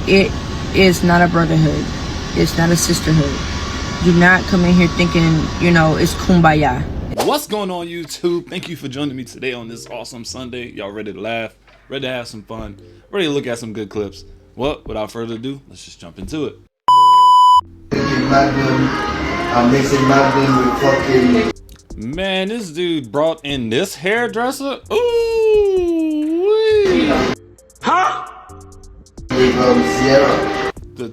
It is not a brotherhood. It's not a sisterhood. Do not come in here thinking, it's kumbaya. What's going on, YouTube? Thank you for joining me today on this awesome Sunday. Y'all ready to laugh? Ready to have some fun? Ready to look at some good clips? Well, without further ado, let's just jump into it. I'm mixing Magnum with fucking... Man, this dude brought in this hairdresser? Ooh-wee. Huh? With Sierra. The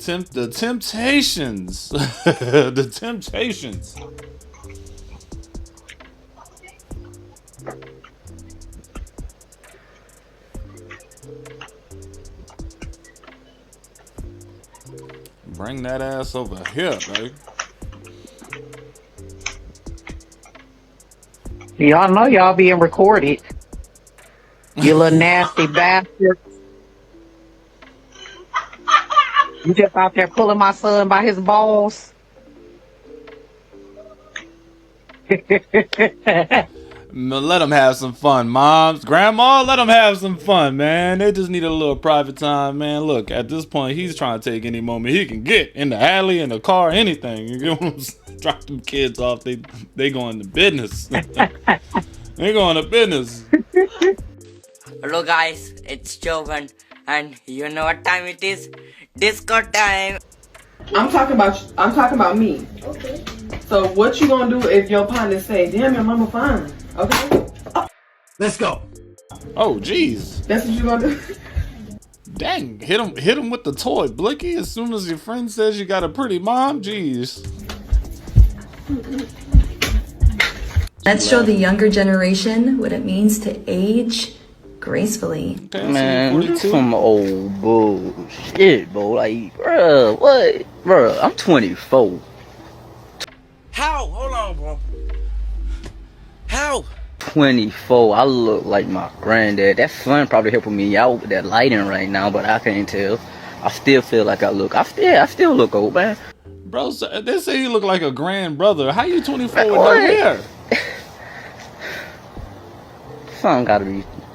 Temptations. The Temptations. Bring that ass over here, baby. Y'all know y'all being recorded. You little nasty bastard. You just out there pulling my son by his balls. Let them have some fun, moms, grandma. Let them have some fun, man. They just need a little private time, man. Look, at this point, he's trying to take any moment he can get in the alley, in the car, anything. You get what I'm saying? Drop them kids off. They go into business. They go into business. Hello guys, it's Jovan, and you know what time it is? Disco time. I'm talking about me. Okay. So what you gonna do if your partner say, "Damn, your mama fine"? Okay. Let's go. Oh, jeez. That's what you gonna do. Dang, hit him with the toy, Blicky. As soon as your friend says you got a pretty mom, jeez. Let's show the younger generation what it means to age gracefully. Man, you some old bullshit, bro. Like, bruh, what? Bruh, I'm 24. How? Hold on, bro. How? 24. I look like my granddad. That sun probably helping me out with that lighting right now, but I can't tell. I still feel like I still look old, man. Bro, they say you look like a grand brother. How you 24 with no hair?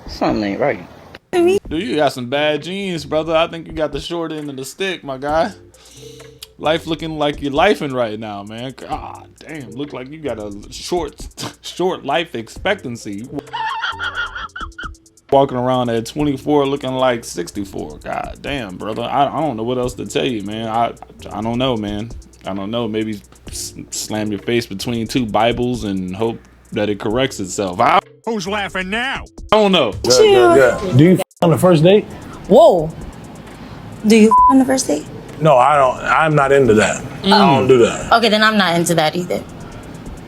Something ain't right. Dude, you got some bad genes, brother. I think you got the short end of the stick, my guy. Life looking like you're lifing right now, man. God damn, look like you got a short life expectancy. Walking around at 24 looking like 64. God damn, brother. I don't know what else to tell you, man. I don't know, man. I don't know. Maybe slam your face between two Bibles and hope that it corrects itself. Who's laughing now? I don't know. Yeah. Do you on the first date? Whoa. Do you on the first date? No, I don't. I'm not into that. I don't do that. Okay, then I'm not into that either.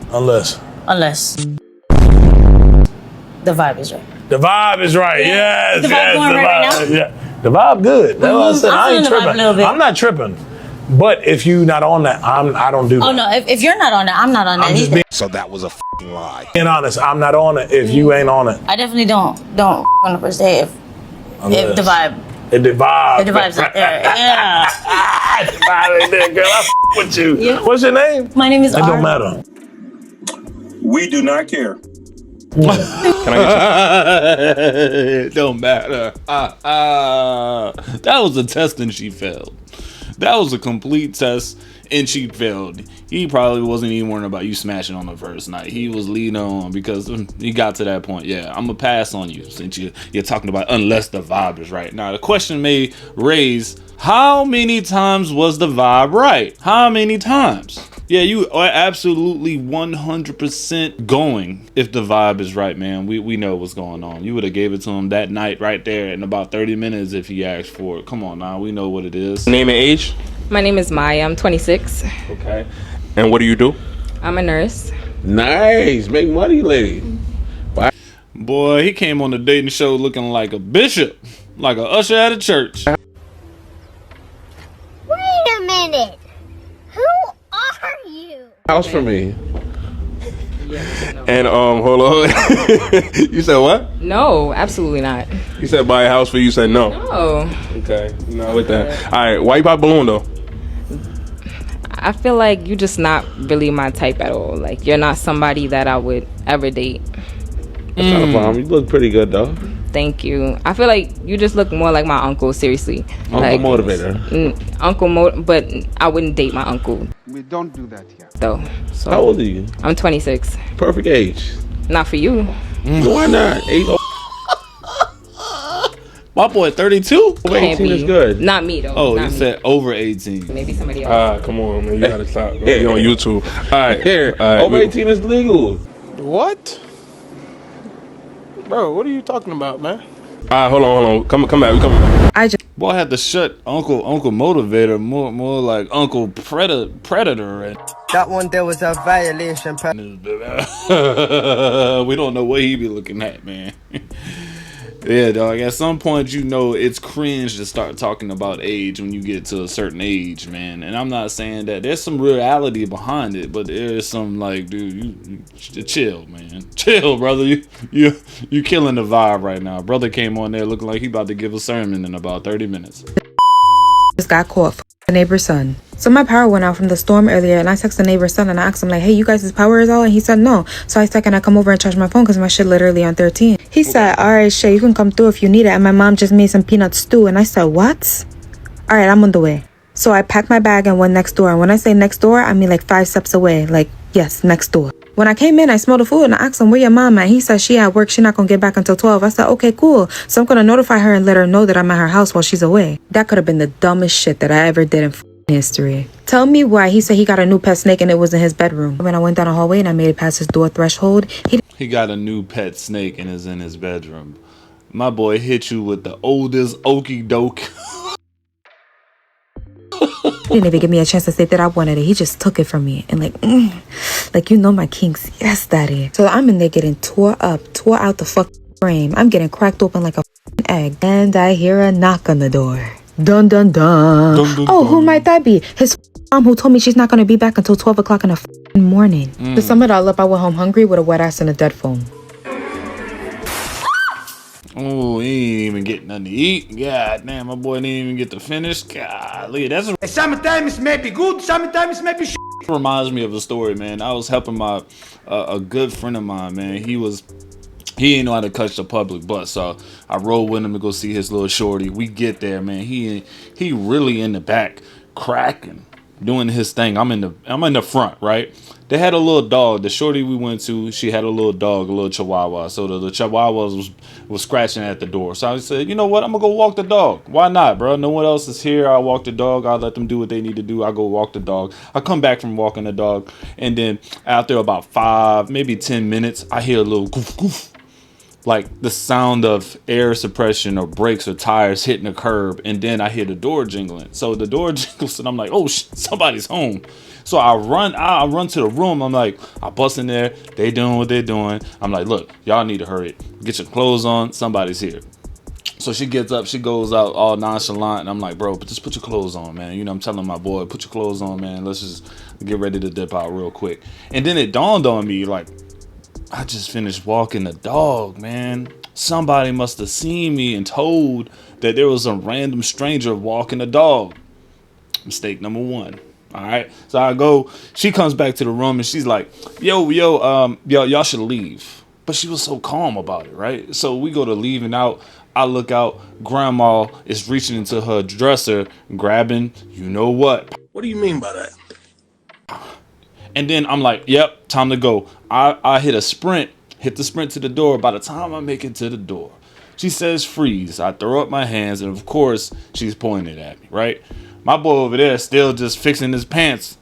Unless The vibe is right. the vibe is right. Yes. The vibe going right now? Yeah. The vibe good. That's what I said. I ain't feeling the vibe a tripping. little bit. I'm not tripping. But if you not on that, I don't do that. Oh no, if you're not on that, I'm not on that either. So that was a f***ing lie. Being honest, I'm not on it if you ain't on it. I definitely don't on the first day if the vibe. If the vibe. If the vibe's up there, yeah. The vibe ain't there, girl. I with you. Yeah. What's your name? My name is It R. don't matter. We do not care. Can I get you? It don't matter. That was a test and she failed. That was a complete test and she failed. He probably wasn't even worrying about you smashing on the first night. He was leading on because he got to that point. Yeah, I'm gonna pass on you since you're talking about unless the vibe is right. Now the question may raise, how many times was the vibe right? How many times? Yeah, you are absolutely 100% going if the vibe is right, man. We know what's going on. You would have gave it to him that night right there in about 30 minutes if he asked for it. Come on now, we know what it is. Name and age? My name is Maya. I'm 26. Okay. And what do you do? I'm a nurse. Nice. Make money, lady. Wow. Boy, he came on the dating show looking like a bishop, like a usher at a church. Wait a minute. Who are you? House for me. And hold on. You said what? No, absolutely not. You said buy a house for you. Said no. No. Okay. No, with that. All right. Why you pop balloon though? I feel like you're just not really my type at all. Like, you're not somebody that I would ever date. That's not a problem. You look pretty good though. Thank you. I feel like you just look more like my uncle. Seriously, Uncle motivator. But I wouldn't date my uncle. We don't do that here. Though. So How old are you? I'm 26. Perfect age. Not for you. Why not? 8. My boy 32? Over 18 is good. Not me though. Oh, Not you me. said over 18. Maybe somebody else. Come on, man. You gotta stop. You're on YouTube. All right. Here, All right, over 18 is legal. What? Bro, what are you talking about, man? All right, hold on. Come back. We coming back. Boy, I had to shut Uncle Motivator more like Uncle Predator. And That one there was a violation. we don't know what he be looking at, man. Yeah, dog. At some point, you know it's cringe to start talking about age when you get to a certain age, man. And I'm not saying that there's some reality behind it, but there is some like, dude, you chill, man. Chill, brother. You killing the vibe right now. Brother came on there looking like he about to give a sermon in about 30 minutes. Just got caught the neighbor's son. So my power went out from the storm earlier, and I texted the neighbor's son and I asked him like, hey, you guys' power is out? And he said no. So I said, can I come over and charge my phone because my shit literally on 13. He said, all right, shit, you can come through if you need it. And my mom just made some peanut stew. And I said, what? All right, I'm on the way. So I packed my bag and went next door. And when I say next door, I mean like 5 steps away. Like, yes, next door. When I came in, I smelled the food and I asked him, where your mom at? He said she at work. She not gonna get back until 12. I said, okay, cool. So I'm gonna notify her and let her know that I'm at her house while she's away. That could have been the dumbest shit that I ever did in history. Tell me why he said he got a new pet snake and it was in his bedroom. When I went down the hallway and I made it past his door threshold, he got a new pet snake and is in his bedroom. My boy hit you with the oldest okie doke. He didn't even give me a chance to say that I wanted it. He just took it from me and like you know my kinks. Yes, daddy. So I'm in there getting tore out the frame. I'm getting cracked open like a egg, and I hear a knock on the door. Dun dun dun. Oh, who might that be? His mom, who told me she's not gonna be back until 12 o'clock in the morning. To sum it all up, I went home hungry with a wet ass and a dead phone. Oh, he ain't even get nothing to eat. God damn, my boy didn't even get to finish. Golly, that's Sometimes may be good, sometimes may be shit. Reminds me of a story, man. I was helping a good friend of mine, man. He didn't know how to catch the public bus, so I rode with him to go see his little shorty. We get there, man. He really in the back, cracking, doing his thing. I'm in the front, right? They had a little dog. The shorty we went to, she had a little dog, a little chihuahua. So the chihuahua was scratching at the door. So I said, you know what? I'm gonna go walk the dog. Why not, bro? No one else is here. I'll walk the dog. I'll let them do what they need to do. I'll go walk the dog. I come back from walking the dog, and then after about 5, maybe 10 minutes, I hear a little goof goof. Like the sound of air suppression or brakes or tires hitting the curb, and then I hear the door jingling. So the door jingles, and I'm like, oh, somebody's home. So I run to the room. I'm like, I bust in there. They doing what they're doing. I'm like, look, y'all need to hurry. Get your clothes on. Somebody's here. So she gets up, she goes out all nonchalant, and I'm like, bro, but just put your clothes on, man. You know, I'm telling my boy, put your clothes on, man. Let's just get ready to dip out real quick. And then it dawned on me, like, I just finished walking the dog, man. Somebody must have seen me and told that there was a random stranger walking the dog. Mistake number 1. All right. So I go, she comes back to the room and she's like, yo, y'all should leave. But she was so calm about it, right? So we go to leaving out. I look out, grandma is reaching into her dresser, grabbing, you know what? What do you mean by that? And then I'm like, yep, time to go. I hit the sprint to the door. By the time I make it to the door, she says freeze. I throw up my hands, and of course, she's pointing at me, right? My boy over there still just fixing his pants.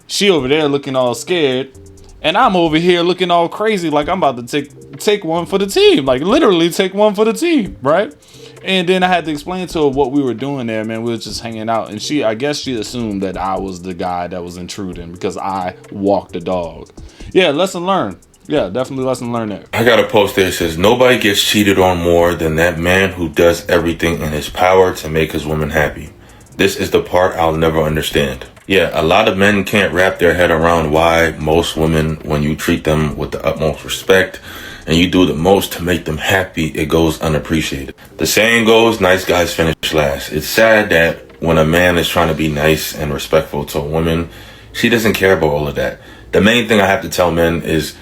She over there looking all scared, and I'm over here looking all crazy like I'm about to take one for the team. Like literally take one for the team, right? And then I had to explain to her what we were doing there, man. We were just hanging out, and I guess she assumed that I was the guy that was intruding because I walked the dog. Yeah, lesson learned. Yeah, definitely lesson learned there. I got a post there that says, nobody gets cheated on more than that man who does everything in his power to make his woman happy. This is the part I'll never understand. Yeah, a lot of men can't wrap their head around why most women, when you treat them with the utmost respect and you do the most to make them happy, it goes unappreciated. The saying goes, nice guys finish last. It's sad that when a man is trying to be nice and respectful to a woman, she doesn't care about all of that. The main thing I have to tell men is,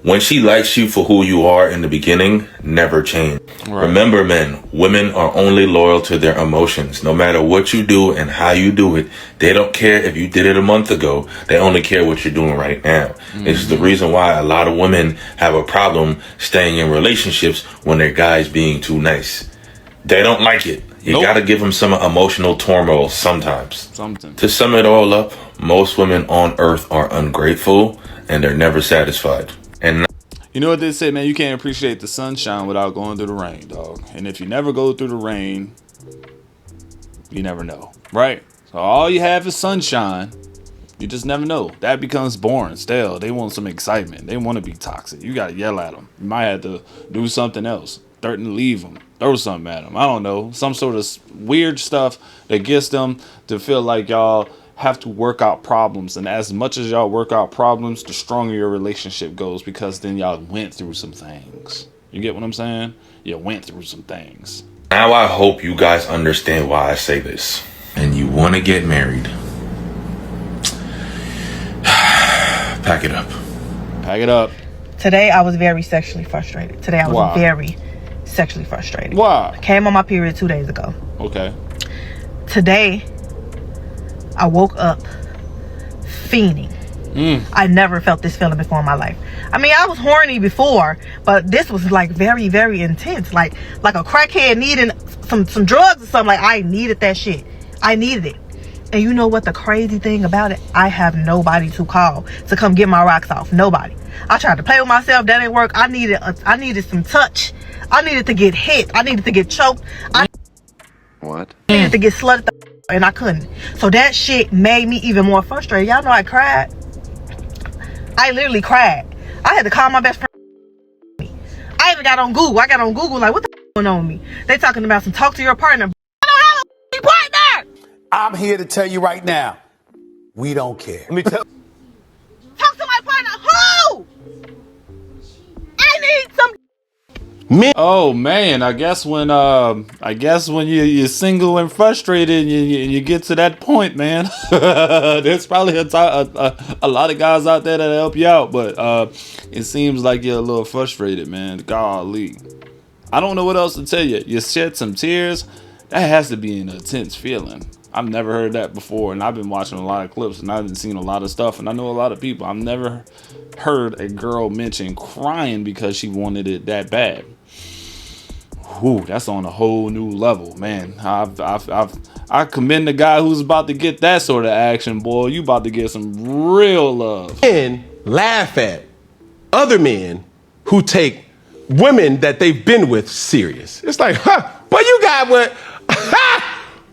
When she likes you for who you are in the beginning, never change. Right. Remember, men, women are only loyal to their emotions. No matter what you do and how you do it, they don't care if you did it a month ago. They only care what you're doing right now. It's the reason why a lot of women have a problem staying in relationships when their guy's being too nice. They don't like it. You gotta give them some emotional turmoil sometimes. To sum it all up, most women on earth are ungrateful and they're never satisfied. And you know what they say, man? You can't appreciate the sunshine without going through the rain, dog. And if you never go through the rain, you never know, right? So all you have is sunshine. You just never know. That becomes boring, stale. They want some excitement. They want to be toxic. You gotta yell at them. You might have to do something else. Threaten to leave them. Throw something at them. I don't know. Some sort of weird stuff that gets them to feel like y'all have to work out problems, and as much as y'all work out problems, the stronger your relationship goes, because then y'all went through some things. You get what I'm saying? You went through some things. now I hope you guys understand why I say this. And you want to get married. Pack it up. Pack it up. Today I was very sexually frustrated. Today I was Why? very sexually frustrated. Why? I came on my period 2 days ago. Okay. Today I woke up fiending. I never felt this feeling before in my life. I mean, I was horny before, but this was like very, very intense. Like a crackhead needing some drugs or something. Like, I needed that shit. I needed it. And you know what the crazy thing about it? I have nobody to call to come get my rocks off. Nobody. I tried to play with myself. That didn't work. I needed some touch. I needed to get hit. I needed to get choked. I needed to get slutted and I couldn't. So that shit made me even more frustrated. Y'all know I cried. I literally cried. I had to call my best friend. I even got on Google. I got on Google like, what the going on with me? They talking about some talk to your partner. I don't have a partner. I'm here to tell you right now, we don't care. Let me tell Talk to my partner. Who? I need some. Oh man, I guess when you're single and frustrated and you get to that point, man, there's probably a lot of guys out there that help you out, but it seems like you're a little frustrated, man. Golly, I don't know what else to tell you. You shed some tears. That has to be an intense feeling. I've never heard that before, and I've been watching a lot of clips and I've seen a lot of stuff, and I know a lot of people. I've never heard a girl mention crying because she wanted it that bad. Whew, that's on a whole new level, man. I commend the guy who's about to get that sort of action, boy. You about to get some real love. Men laugh at other men who take women that they've been with serious. It's like, boy, you got what?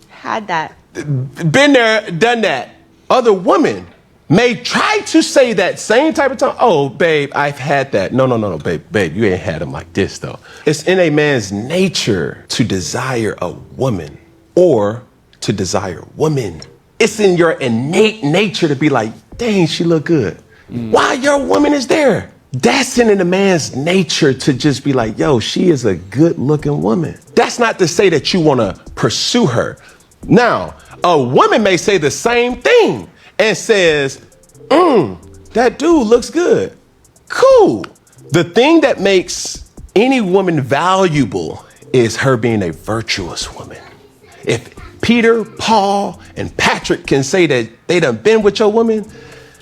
Had that. Been there, done that. Other women may try to say that same type of time. Oh, babe, I've had that. No, babe, you ain't had them like this, though. It's in a man's nature to desire a woman or to desire women. It's in your innate nature to be like, dang, she look good. Why your woman is there? That's in a man's nature to just be like, yo, she is a good looking woman. That's not to say that you want to pursue her. Now, a woman may say the same thing and says, that dude looks good. Cool. The thing that makes any woman valuable is her being a virtuous woman. If Peter, Paul, and Patrick can say that they done been with your woman,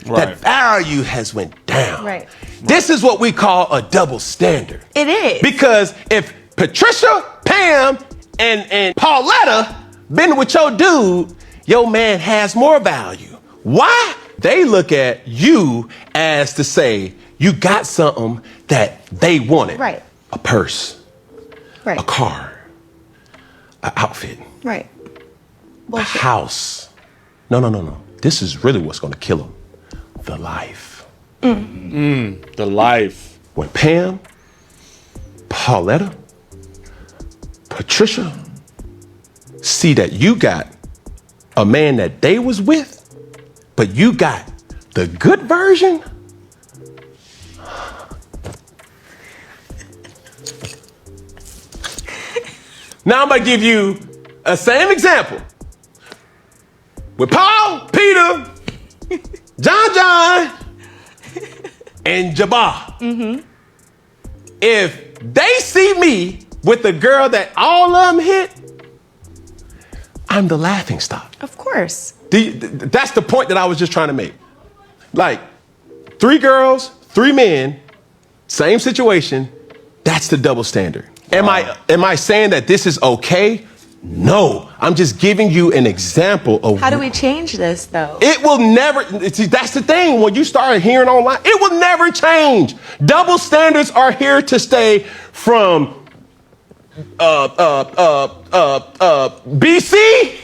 that value has went down. Right. This is what we call a double standard. It is. Because if Patricia, Pam, and Pauletta been with your dude, your man has more value. Why? They look at you as to say, you got something that they wanted. Right. A purse. Right. A car. An outfit. Right. A house. No. This is really what's going to kill them. The life. The life. When Pam, Pauletta, Patricia see that you got a man that they was with, but you got the good version. Now I'm gonna give you a same example. With Paul, Peter, John, and Jabbar. If they see me with the girl that all of them hit, I'm the laughing stock. Of course. That's the point that I was just trying to make. Like, 3 girls, 3 men, same situation. That's the double standard. Am I saying that this is okay? No, I'm just giving you an example of. How do we change this, though? It will never. See, that's the thing. When you start hearing online, it will never change. Double standards are here to stay from BC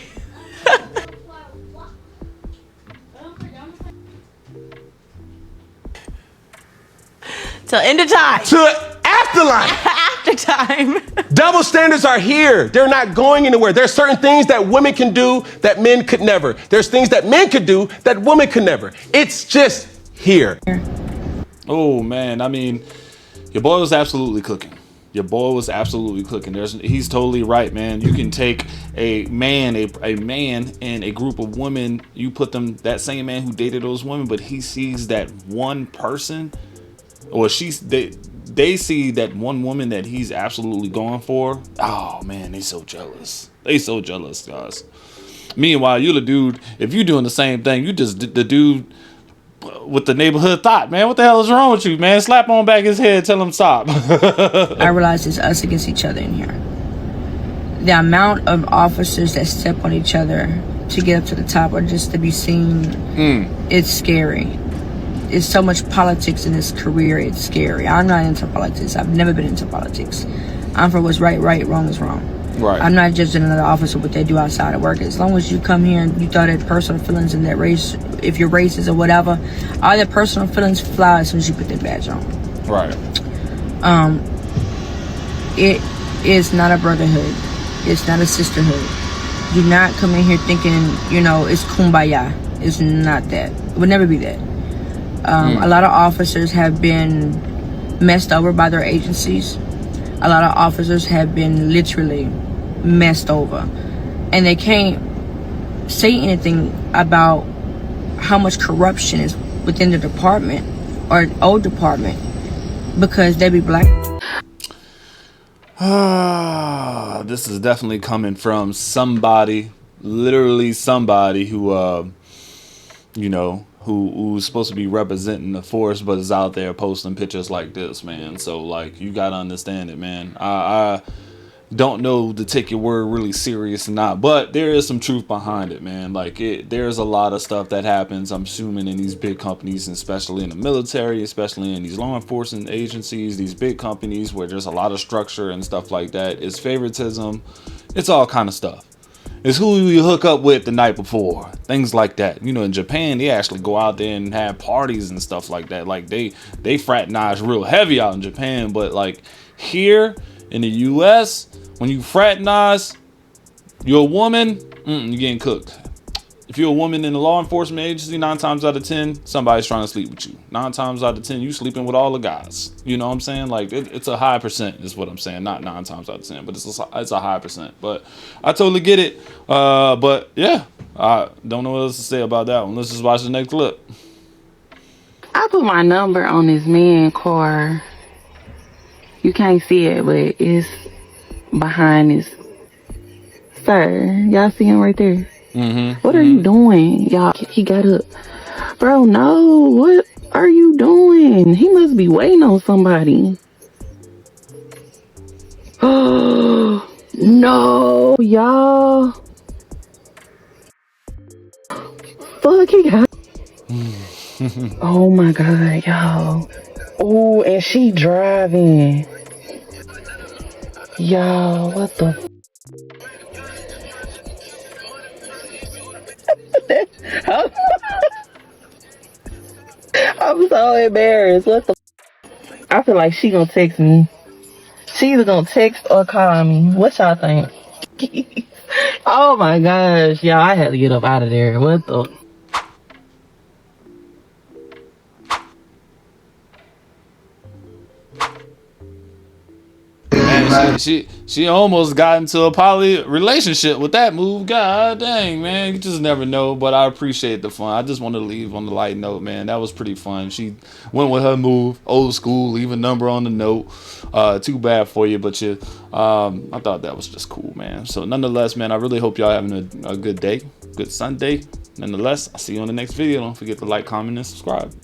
Till end of time. to afterlife. After time. Double standards are here. They're not going anywhere. There's certain things that women can do that men could never. There's things that men could do that women could never. It's just here. Oh man, I mean, your boy was absolutely cooking. Your boy was absolutely cooking. He's totally right, man. You can take a man and a group of women. You put them, that same man who dated those women, but he sees that one person, or they see that one woman that he's absolutely going for. Oh man, they so jealous. They so jealous, guys. Meanwhile, you're the dude. If you're doing the same thing, you just the dude with the neighborhood thought, man. What the hell is wrong with you, man? Slap on back his head, tell him stop. I realize it's us against each other in here. The amount of officers that step on each other to get up to the top or just to be seen, it's scary. It's so much politics in this career, it's scary. I'm not into politics. I've never been into politics. I'm for what's right, wrong is wrong. Right. I'm not judging another officer what they do outside of work. As long as you come here and you throw that personal feelings in that race, if you're racist or whatever, all that personal feelings fly as soon as you put that badge on. Right. It is not a brotherhood. It's not a sisterhood. Do not come in here thinking, it's kumbaya. It's not that. It would never be that. A lot of officers have been messed over by their agencies. A lot of officers have been literally messed over. And they can't say anything about how much corruption is within the department or an old department because they be black. This is definitely coming from somebody, literally somebody who, who's supposed to be representing the force, but is out there posting pictures like this, man. So, like, you gotta understand it, man. I don't know to take your word really serious or not, but there is some truth behind it, man. Like, there's a lot of stuff that happens, I'm assuming, in these big companies, and especially in the military, especially in these law enforcement agencies, these big companies where there's a lot of structure and stuff like that. It's favoritism. It's all kind of stuff. It's who you hook up with the night before, things like that. In Japan, they actually go out there and have parties and stuff like that. Like, they fraternize real heavy out in Japan, but like here in the US, when you fraternize, you're a woman, you're getting cooked. If you're a woman in a law enforcement agency, 9 times out of 10, somebody's trying to sleep with you. 9 times out of 10, you sleeping with all the guys. You know what I'm saying? Like, it's a high percent is what I'm saying. Not 9 times out of 10, but it's a high percent. But I totally get it. But yeah, I don't know what else to say about that one. Let's just watch the next clip. I put my number on this man's car. You can't see it, but it's behind this. Sir, y'all see him right there? What are you doing? Y'all, he got up. Bro, no, what are you doing? He must be waiting on somebody. Oh, no, y'all. Fuck, he got. Oh my God, y'all. Oh, and she driving. Y'all, what the I'm so embarrassed. What the I feel like she gonna text me. She either gonna text or call me. What y'all think? Oh my gosh, y'all, I had to get up out of there. What the she almost got into a poly relationship with that move. God dang, man, you just never know. But I appreciate the fun. I just want to leave on the light note, man. That was pretty fun. She went with her move, old school, leave a number on the note. Too bad for you, but I thought that was just cool, man. So nonetheless, man, I really hope y'all having a good day, good Sunday. Nonetheless, I'll see you on the next video. Don't forget to like, comment, and subscribe.